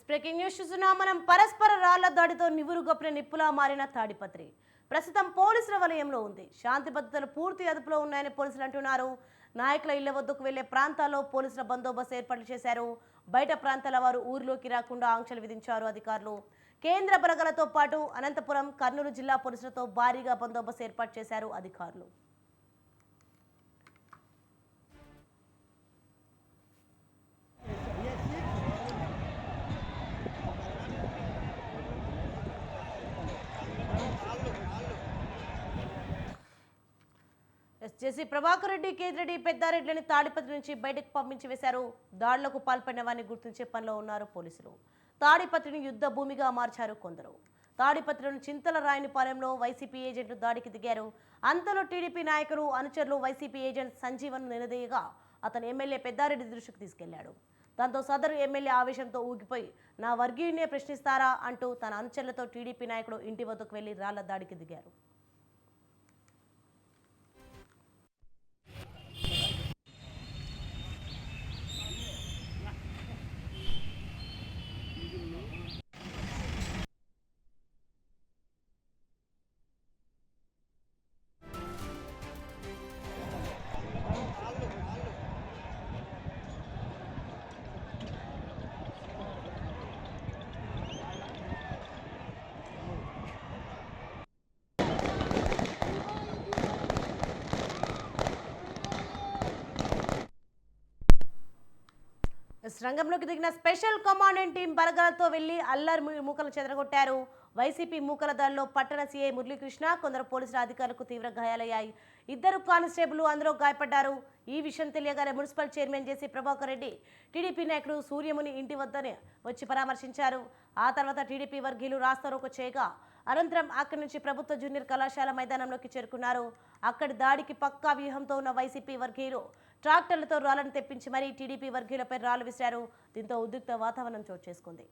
Breaking news చూస్తున్నా మనం పరస్పర రాళ్ల దాడితో నివురుగొప్పిన నిప్పులా మారిన తాడిపత్రి ప్రస్తుతం పోలీసుల వలయంలో ఉంది. శాంతి భద్రతలు పూర్తి అదుపులో ఉన్నాయని పోలీసులు అంటున్నారు. నాయకుల ఇళ్ల వద్దకు వెళ్లే ప్రాంతాల్లో పోలీసుల బందోబస్తు ఏర్పాట్లు చేశారు. బయట ప్రాంతాల వారు ఊరిలోకి రాకుండా ఆంక్షలు విధించారు అధికారులు. కేంద్ర బలగాలతో పాటు అనంతపురం, కర్నూలు జిల్లా పోలీసులతో భారీగా బందోబస్తు ఏర్పాటు చేశారు అధికారులు. జేసీ ప్రభాకర్ రెడ్డి, కేతిరెడ్డి, పెద్దారెడ్డిని తాడిపత్రి నుంచి బయటకు పంపించి వేశారు. దాడులకు పాల్పడిన వారిని గుర్తించే పనిలో ఉన్నారు పోలీసులు. తాడిపత్రిని యుద్ధ భూమిగా మార్చారు కొందరు. తాడిపత్రిలోని చింతల రాయనిపాలెంలో వైసీపీ ఏజెంట్లు దాడికి దిగారు. అంతలో టీడీపీ నాయకులు, అనుచరులు వైసీపీ ఏజెంట్ సంజీవన్ నిలదీయగా అతను ఎమ్మెల్యే పెద్దారెడ్డి దృష్టికి తీసుకెళ్లాడు. దాంతో సదరు ఎమ్మెల్యే ఆవేశంతో ఊగిపోయి నా వర్గీయునే ప్రశ్నిస్తారా అంటూ తన అనుచరులతో టీడీపీ నాయకుడు ఇంటి వద్దకు వెళ్లి రాళ్ల దాడికి దిగారు. రంగంలోకి దిగిన స్పెషల్ కమాండెంట్ టీం బలగాలతో వెళ్లి అల్లరి మూకలు చెదరగొట్టారు. వైసీపీ మూకల దాడిలో పట్టణ సీఐ మురళీకృష్ణ, కొందరు పోలీసుల అధికారులకు తీవ్ర గాయాలయ్యాయి. 2 కానిస్టేబుల్ అందులో గాయపడ్డారు. ఈ విషయం తెలియగానే మున్సిపల్ చైర్మన్ జేసీ ప్రభాకర్ రెడ్డి టీడీపీ నాయకుడు సూర్యముని ఇంటి వద్దనే వచ్చి పరామర్శించారు. ఆ తర్వాత టీడీపీ వర్గీయులు రాస్తారోకో చేయగా అనంతరం అక్కడి నుంచి ప్రభుత్వ జూనియర్ కళాశాల మైదానంలోకి చేరుకున్నారు. అక్కడి దాడికి పక్కా వ్యూహంతో ఉన్న వైసీపీ వర్గీయులు ట్రాక్టర్లతో రాళ్లను తెప్పించి మరీ టీడీపీ వర్గీయులపై రాళ్లు విసిరారు. దీంతో ఉద్రిక్త వాతావరణం చోటు చేసుకుంది.